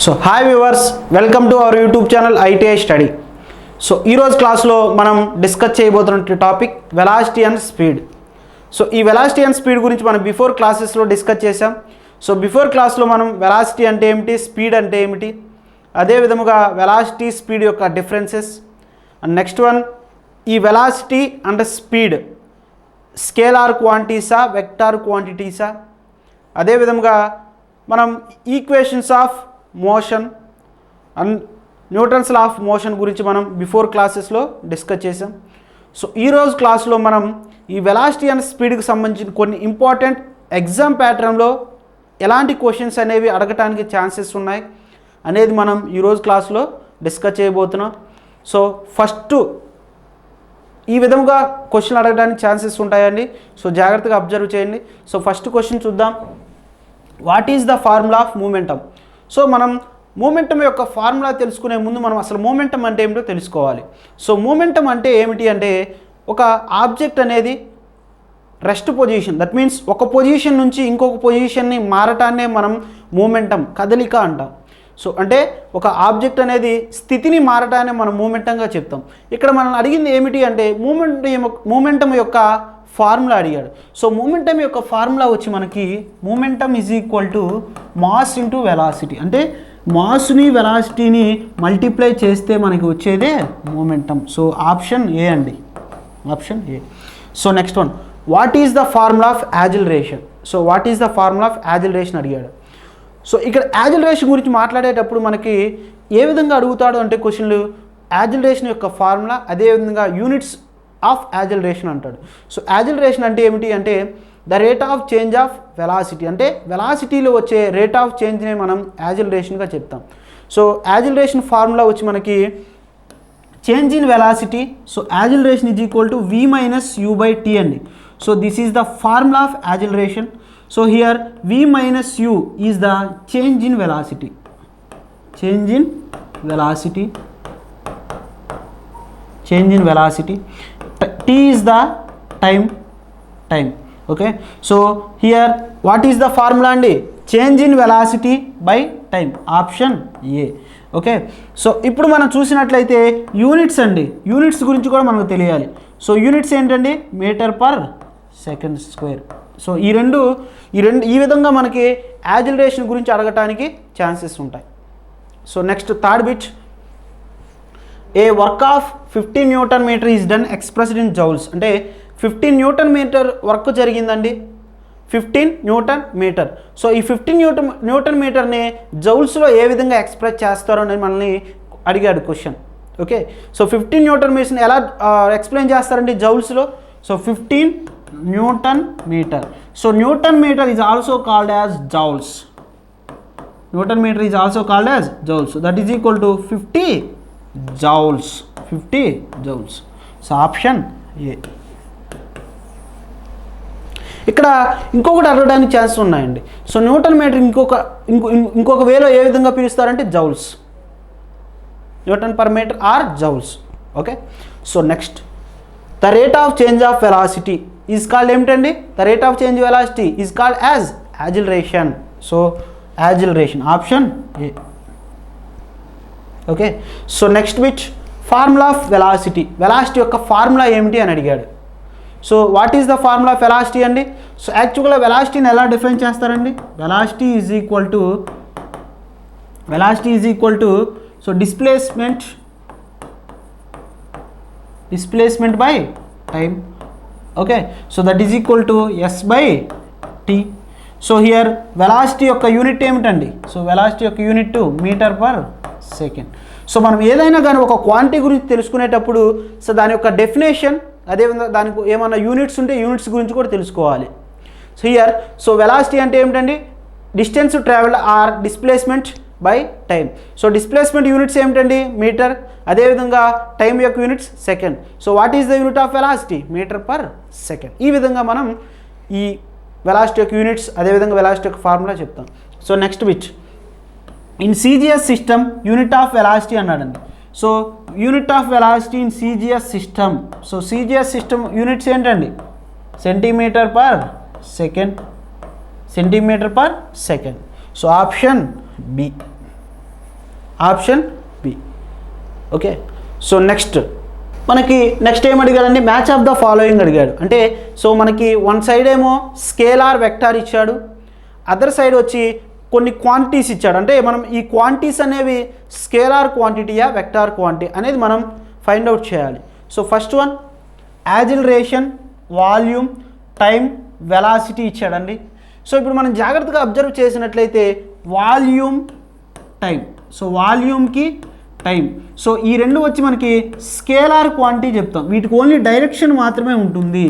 So hi viewers, welcome to our YouTube channel ITI study. So ఈరోజు క్లాస్లో మనం discuss చేయబోతున్న topic velocity and speed. So ఈ velocity and speed గురించి మనం బిఫోర్ క్లాసెస్లో డిస్కస్ చేసాం. సో బిఫోర్ క్లాస్లో మనం వెలాసిటీ అంటే ఏమిటి, స్పీడ్ అంటే ఏమిటి, అదేవిధముగా వెలాసిటీ స్పీడ్ యొక్క డిఫరెన్సెస్, అండ్ నెక్స్ట్ వన్ ఈ వెలాసిటీ అండ్ స్పీడ్ స్కేలార్ క్వాంటిటీసా వెక్టార్ క్వాంటిటీసా, అదేవిధముగా మనం equations of motion and Newton's law of motion గురించి మనం బిఫోర్ క్లాసెస్లో డిస్కస్ చేసాం. సో ఈరోజు క్లాస్లో మనం ఈ వెలాసిటీ అండ్ స్పీడ్కి సంబంధించిన కొన్ని ఇంపార్టెంట్ ఎగ్జామ్ ప్యాటర్న్లో ఎలాంటి క్వశ్చన్స్ అనేవి అడగటానికి ఛాన్సెస్ ఉన్నాయి అనేది మనం ఈరోజు క్లాస్లో డిస్కస్ చేయబోతున్నాం. సో ఫస్ట్ ఈ విధంగా క్వశ్చన్ అడగడానికి ఛాన్సెస్ ఉంటాయండి. సో జాగ్రత్తగా అబ్జర్వ్ చేయండి. సో ఫస్ట్ క్వశ్చన్ చూద్దాం. What is the formula of momentum? So మనం మూమెంటం యొక్క ఫార్ములా తెలుసుకునే ముందు మనం అసలు మూమెంటం అంటే ఏమిటో తెలుసుకోవాలి. సో మూమెంటం అంటే ఏమిటి అంటే ఒక ఆబ్జెక్ట్ అనేది రెస్ట్ పొజిషన్, దట్ మీన్స్ ఒక పొజిషన్ నుంచి ఇంకొక పొజిషన్ని మారటాన్నే మనం మూమెంటం, కదలిక అంటాం. సో అంటే ఒక ఆబ్జెక్ట్ అనేది స్థితిని మారటాన్ని మనం మూమెంటంగా చెప్తాం. ఇక్కడ మనం అడిగింది ఏమిటి అంటే మూమెంటం యొక్క ఫార్ములా అడిగాడు. సో మూమెంటం యొక్క ఫార్ములా వచ్చి మనకి momentum is equal to mass into velocity. అంటే మాస్ని వెలాసిటీని మల్టిప్లై చేస్తే మనకి వచ్చేదే మూమెంటం. సో ఆప్షన్ ఏ అండి, option A. So next one, what is the formula of acceleration? So what is the formula of acceleration అడిగాడు. సో ఇక్కడ యాజిలరేషన్ గురించి మాట్లాడేటప్పుడు మనకి ఏ విధంగా అడుగుతాడు అంటే క్వశ్చన్లు యాజిలరేషన్ యొక్క ఫార్ములా, అదేవిధంగా యూనిట్స్ ఆఫ్ యాజిలరేషన్ అంటాడు. సో యాజిలరేషన్ అంటే ఏమిటి అంటే the rate of change of velocity, అంటే వెలాసిటీలో వచ్చే రేట్ ఆఫ్ చేంజ్ని మనం యాజిలరేషన్గా చెప్తాం. సో యాజిలరేషన్ ఫార్ములా వచ్చి మనకి change in velocity. So acceleration is equal to v minus u by t అండి. So this is the formula of acceleration. So here v minus u is the change in velocity, change in velocity, change in velocity. t is the time. Okay, so here what is the formula అండి? Change in velocity by time, option A. Okay, so ఇప్పుడు మనం చూసినట్లయితే units అండి, units గురించి కూడా మనకు తెలియాలి. So units ఏంటండి? Metre per second square. So ఈ విధంగా మనకి యాజిలరేషన్ గురించి అడగటానికి ఛాన్సెస్ ఉంటాయి. So next third bit, a work of 15 newton metre is done expressed in joules. అంటే 15 న్యూటన్ మీటర్ వర్క్ జరిగిందండి, 15 న్యూటన్ మీటర్. సో ఈ 15 న్యూటన్ మీటర్ని జౌల్స్లో ఏ విధంగా ఎక్స్ప్రెస్ చేస్తారో అనేది మనల్ని అడిగాడు క్వశ్చన్. ఓకే, సో 15 న్యూటన్ మీటర్స్ని ఎలా ఎక్స్ప్లెయిన్ చేస్తారండి జౌల్స్లో? So 15 newton metre. So newton metre is also called as joules. Newton metre is also called as joules. That is equal to 50 joules, 50 joules. So option A. ఇక్కడ ఇంకొకటి అడగడానికి chances ఉన్నాయండి. So newton metre ఇంకొక వేలో ఏ విధంగా పిలుస్తారంటే joules, newton per metre or joules. Okay, so next the rate of change of velocity is called ఏమిటండి? The rate of change velocity is called as acceleration. So acceleration, option A. Okay, so next bit, formula of velocity. వెలాసిటీ యొక్క formula ఏమిటి అని అడిగాడు. So what is the formula of velocity అండి? So యాక్చువల్గా వెలాసిటీని ఎలా డిఫైన్ చేస్తారండి? Velocity is equal to so displacement by time. Okay, so that is equal to s by t. So here velocity యొక్క యూనిట్ ఏమిటండి? సో వెలాసిటీ యొక్క unit metre per second. So మనం ఏదైనా కానీ ఒక క్వాంటిటీ గురించి తెలుసుకునేటప్పుడు సో దాని యొక్క డెఫినేషన్, అదేవిధంగా దానికి ఏమన్నా యూనిట్స్ ఉంటే యూనిట్స్ గురించి కూడా తెలుసుకోవాలి. సో హియర్ సో వెలాసిటీ అంటే ఏమిటండి? Distance travelled or displacement by time. So displacement units ఏమిటండి? మీటర్. అదేవిధంగా టైం యొక్క units second. So what is the unit of velocity? Metre per second. ఈ విధంగా మనం ఈ వెలాసిటీ యొక్క యూనిట్స్, అదేవిధంగా వెలాసిటీ యొక్క ఫార్ములా చెప్తాం. So next which in CGS system unit of velocity అన్నాడండి. So unit of velocity in CGS system. So CGS system units ఏంటండి? Centimetre per second, centimetre per second. So option B. Option B. Okay, so next ఏం అడిగాడండి, match of the following అడిగాడు. అంటే so మనకి one side ఏమో scalar vector ఇచ్చాడు, other side వచ్చి కొన్ని క్వాంటిటీస్ ఇచ్చాడు. అంటే మనం ఈ క్వాంటిటీస్ అనేవి స్కేలార్ క్వాంటిటీయా వెక్టార్ క్వాంటిటీ అనేది మనం ఫైండ్ అవుట్ చేయాలి. So first one acceleration, volume, time, velocity ఇచ్చాడండి. సో ఇప్పుడు మనం జాగ్రత్తగా అబ్జర్వ్ చేసినట్లయితే వాల్యూమ్, టైం, సో వాల్యూమ్కి టైం, సో ఈ రెండు వచ్చి మనకి స్కేలార్ క్వాంటిటీ చెప్తాం. వీటికి ఓన్లీ డైరెక్షన్ మాత్రమే ఉంటుంది,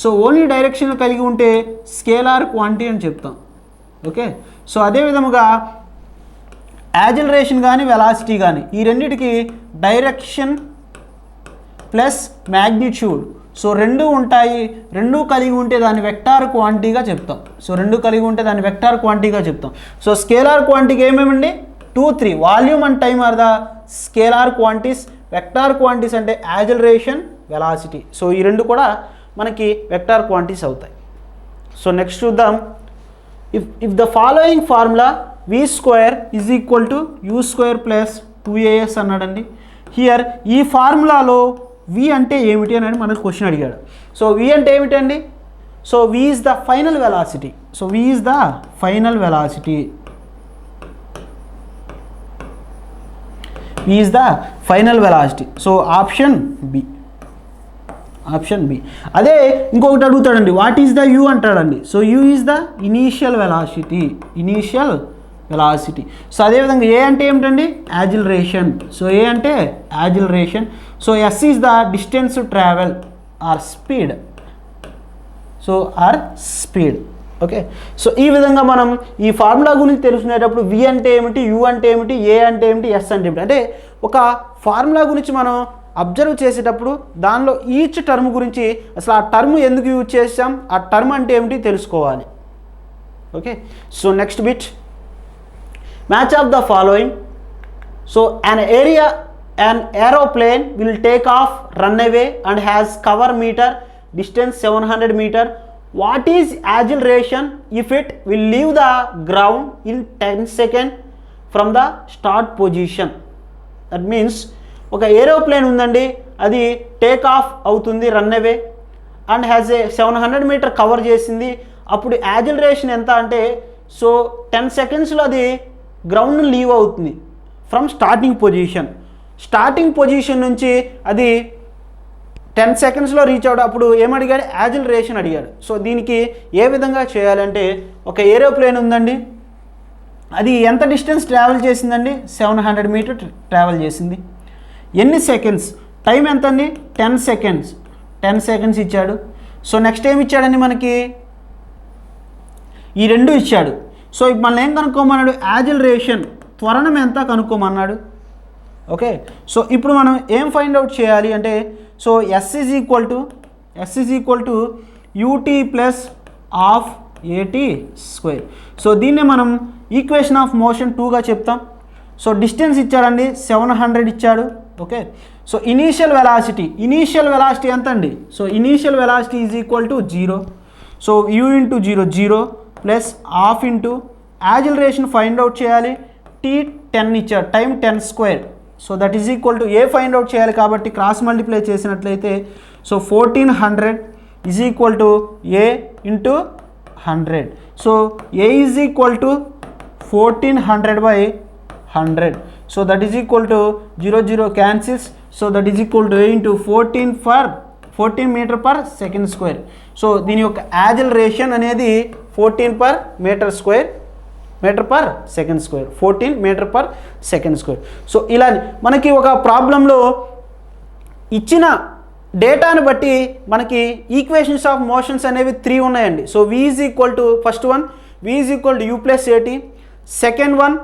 సో ఓన్లీ డైరెక్షన్ కలిగి ఉంటే స్కేలార్ క్వాంటిటీ అని చెప్తాం. ఓకే, సో అదే విధముగా యాజిలరేషన్ కానీ వెలాసిటీ కానీ ఈ రెండిటికి డైరెక్షన్ ప్లస్ మ్యాగ్నిట్యూడ్, సో రెండు ఉంటాయి, రెండు కలిగి ఉంటే దాన్ని వెక్టార్ క్వాంటిటీగా చెప్తాం. సో స్కేలార్ క్వాంటిటీకి ఏమేమండి 2, 3 volume and time are the scalar quantities. Vector quantities అంటే యాజిలరేషన్, వెలాసిటీ, సో ఈ రెండు కూడా మనకి వెక్టార్ క్వాంటిటీస్ అవుతాయి. సో నెక్స్ట్ చూద్దాం. If the following formula v² is equal to u² plus 2as అన్నాడండి. హియర్ ఈ ఫార్ములాలో v అంటే ఏమిటి అని మనకు క్వశ్చన్ అడిగాడు. సో v అంటే ఏమిటండి, so v is the final velocity, so option B. అదే ఇంకొకటి అడుగుతాడండి, వాట్ ఈస్ ద u అంటాడండి. So u is the initial velocity. So అదేవిధంగా ఏ అంటే ఏమిటండి, acceleration. So s is the distance travel or speed. Okay, so ఈ విధంగా మనం ఈ ఫార్ములా గురించి తెలుసుకునేటప్పుడు v అంటే ఏమిటి, u అంటే ఏమిటి, a అంటే ఏమిటి, s అంటే ఏమిటి, అంటే ఒక ఫార్ములా గురించి మనం అబ్జర్వ్ చేసేటప్పుడు దానిలో ఈచ్ టర్మ్ గురించి అసలు ఆ టర్మ్ ఎందుకు యూజ్ చేసాం, ఆ టర్మ్ అంటే ఏమిటి తెలుసుకోవాలి. Okay, so next bit, match of the following. So an aeroplane will take off, run away and has cover meter distance 700 meter. What is acceleration if it will leave the ground in 10 seconds from the start position? That means ఒక aeroplane ఉందండి, అది take off అవుతుంది, run away and has a 700 metre cover చేసింది. అప్పుడు acceleration ఎంత అంటే so 10 సెకండ్స్లో అది గ్రౌండ్ లీవ్ అవుతుంది ఫ్రమ్ స్టార్టింగ్ పొజిషన్ నుంచి అది 10 సెకండ్స్లో రీచ్ అవుట్. అప్పుడు ఏమడిగాడు, యాజిలరేషన్ అడిగాడు. సో దీనికి ఏ విధంగా చేయాలంటే ఒక ఏరోప్లేన్ ఉందండి, అది ఎంత డిస్టెన్స్ ట్రావెల్ చేసిందండి, 700 మీటర్ ట్రావెల్ చేసింది. ఎన్ని సెకండ్స్, టైం ఎంత అండి, 10 సెకండ్స్ ఇచ్చాడు. సో నెక్స్ట్ ఏమి ఇచ్చాడండి, మనకి ఈ రెండు ఇచ్చాడు. సో ఇప్పుడు మనం ఏం కనుక్కోమన్నాడు, యాజిలరేషన్ త్వరణం ఎంత కనుక్కోమన్నాడు. ఓకే, సో ఇప్పుడు మనం ఏం ఫైండ్ అవుట్ చేయాలి అంటే so s is equal to ut plus of at square. So దీన్నే మనం ఈక్వేషన్ ఆఫ్ మోషన్ 2గా చెప్తాం. సో డిస్టెన్స్ ఇచ్చాడండి 700 ఇచ్చాడు. ఓకే, సో ఇనీషియల్ వెలాసిటీ ఎంత అండి, so initial velocity is equal to 0. So u into 0 plus half into acceleration find out చేయాలి, t10 ఇచ్చాడు, time 10 square. So that is equal to a find out చేయాలి కాబట్టి cross multiply చేసినట్లయితే so 1400 is equal to a into 100. So a is equal to 1400/100. So that is equal to 0 cancels. So that is equal to A into 14 meter per second square. So దీని యొక్క యాజిలరేషన్ అనేది 14 per meter per second square, 14 meter per second square. So ఇలా మనకి ఒక ప్రాబ్లంలో ఇచ్చిన డేటాను బట్టి మనకి ఈక్వేషన్స్ ఆఫ్ మోషన్స్ అనేవి 3 ఉన్నాయండి. So v is equal to first one v is equal to u plus at, second one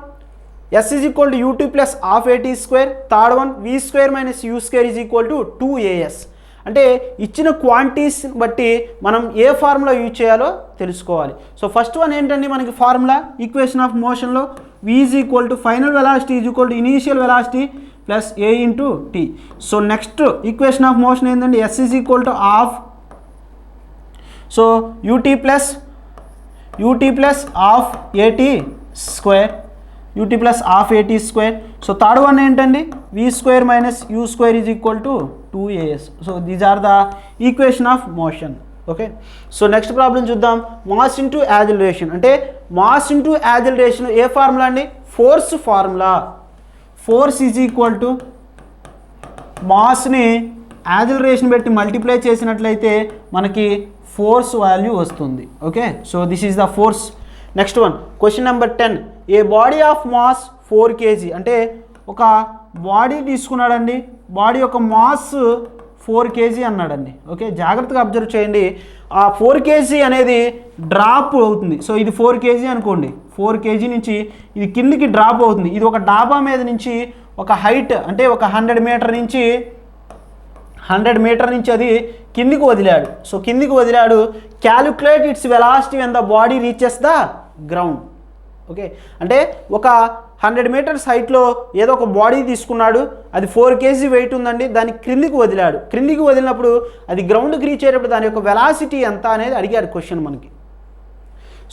s is equal to ut plus half at square, third one v² minus u² is equal to 2as. అంటే ఇచ్చిన quantities బట్టి మనం ఏ formula use చేయాలో తెలుసుకోవాలి. So first one ఏంటండి మనకి formula equation of మోషన్లో v is equal to final velocity is equal to initial velocity plus a into t. So next equation of motion ఏంటండి, s is equal to half, so ut plus half at square ut plus half at square. So third one ఏంటండి v square minus u square is equal to 2as. So these are the equation of motion. Okay, so next problem చూద్దాం. Mass into acceleration అంటే mass into acceleration ఏ formula అండి? Force formula. Force is equal to మాస్ని acceleration పెట్టి multiply చేసినట్లయితే మనకి force value వస్తుంది. Okay, so this is the force. Next one question number 10. A body of mass 4 kg అంటే ఒక బాడీ తీసుకున్నాడండి, బాడీ యొక్క మాస్ 4 kg అన్నాడండి. ఓకే, జాగ్రత్తగా అబ్జర్వ్ చేయండి. ఆ 4 kg అనేది డ్రాప్ అవుతుంది. సో ఇది 4 kg అనుకోండి, 4 kg నుంచి ఇది కిందికి డ్రాప్ అవుతుంది. ఇది ఒక డాబా మీద నుంచి ఒక హైట్ అంటే ఒక 100 మీటర్ నుంచి అది కిందికి వదిలాడు. సో కిందికి వదిలాడు. Calculate its velocity when the body reaches the ground. Okay, అంటే ఒక 100 మీటర్స్ హైట్లో ఏదో ఒక బాడీ తీసుకున్నాడు, అది 4 kg వెయిట్ ఉందండి, దాన్ని క్రిందికి వదిలాడు. క్రిందికి వదిలినప్పుడు అది గ్రౌండ్కి రీచ్ అయ్యేటప్పుడు దాని యొక్క వెలాసిటీ ఎంత అనేది అడిగాడు క్వశ్చన్ మనకి.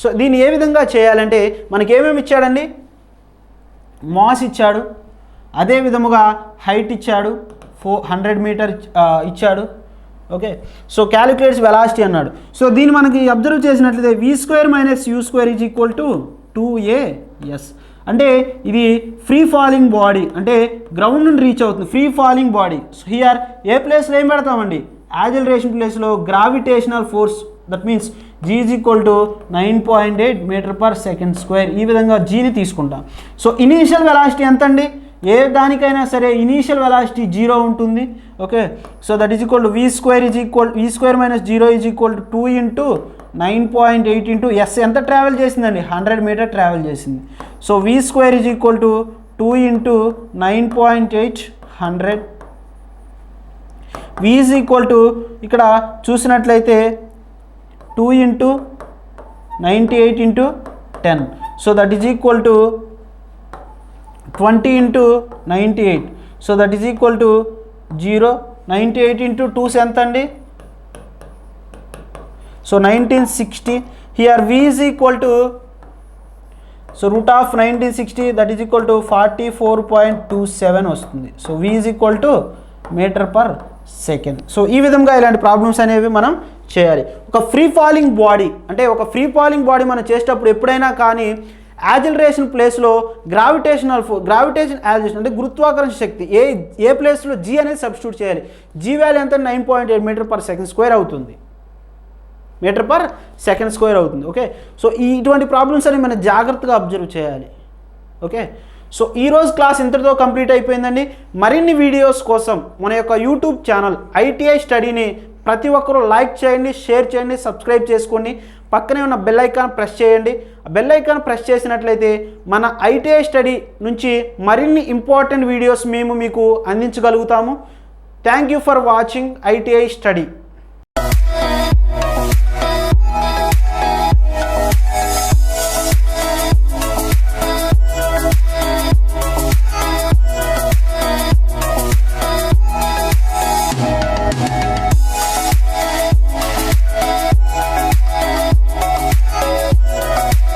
సో దీన్ని ఏ విధంగా చేయాలంటే మనకి ఏమేమి ఇచ్చాడండి? మాస్ ఇచ్చాడు, అదే విధముగా హైట్ ఇచ్చాడు, 400 మీటర్ ఇచ్చాడు. ఓకే, సో క్యాలిక్యులేట్స్ వెలాసిటీ అన్నాడు. సో దీన్ని మనకి అబ్జర్వ్ చేసినట్లయితే v square minus u square is equal to 2as. అంటే ఇది ఫ్రీ ఫాలింగ్ బాడీ అంటే గ్రౌండ్ నుండి రీచ్ అవుతుంది, free falling body. So here A ప్లేస్లో ఏం పెడతామండి? యాజిలరేషన్ ప్లేస్లో gravitational force, that means g is equal to 9.8 metre per second square. ఈ విధంగా జీని తీసుకుంటాం. సో ఇనీషియల్ వెలాసిటీ ఎంత అండి? ఏ దానికైనా సరే ఇనీషియల్ వెలాసిటీ 0 ఉంటుంది. Okay, so that is equal to v square minus 0 is equal to 2 into 9.8 into s. ఎంత ట్రావెల్ చేసిందండి? 100 మీటర్ ట్రావెల్ చేసింది. So v square is equal to 2 into 9.8 100. v is equal to ఇక్కడ చూసినట్లయితే 2 into 98 into 10. So that is equal to 20 into 98. So that is equal to 0. 98 into 2 ఎంత అండి? So 1960. Here v is equal to so root of 1960 that is equal to 44.27 వస్తుంది. So v is equal to metre per second. So ఈ విధంగా ఇలాంటి problems అనేవి మనం చేయాలి. ఒక ఫ్రీ ఫాలింగ్ బాడీ అంటే ఒక ఫ్రీ ఫాలింగ్ బాడీ మనం చేసేటప్పుడు ఎప్పుడైనా కానీ యాజిలరేషన్ ప్లేస్లో గ్రావిటేషన్ యాజిలేషన్ అంటే గురుత్వాకర్షణ శక్తి ఏ ప్లేస్లో g అనేది సబ్స్టిట్యూట్ చేయాలి. g వాల్యూ ఎంత? 9.8 మీటర్/సెకండ్ స్క్వేర్ అవుతుంది, మీటర్/సెకండ్ స్క్వేర్ అవుతుంది. ఓకే, సో ఇటువంటి ప్రాబ్లమ్స్ అని మనం జాగ్రత్తగా అబ్జర్వ్ చేయాలి. ఓకే, సో ఈరోజు క్లాస్ ఇంతటితో కంప్లీట్ అయిపోయిందండి. మరిన్ని వీడియోస్ కోసం మన యొక్క యూట్యూబ్ ఛానల్ ITI స్టడీని ప్రతి ఒక్కరూ లైక్ చేయండి, షేర్ చేయండి, సబ్స్క్రైబ్ చేసుకోండి. పక్కనే ఉన్న బెల్ ఐకాన్ ప్రెస్ చేయండి. ఆ బెల్ ఐకాన్ ప్రెస్ చేసినట్లయితే మన ITI స్టడీ నుంచి మరిన్ని ఇంపార్టెంట్ వీడియోస్ మేము మీకు అందించగలుగుతాము. Thank you for watching ITI study.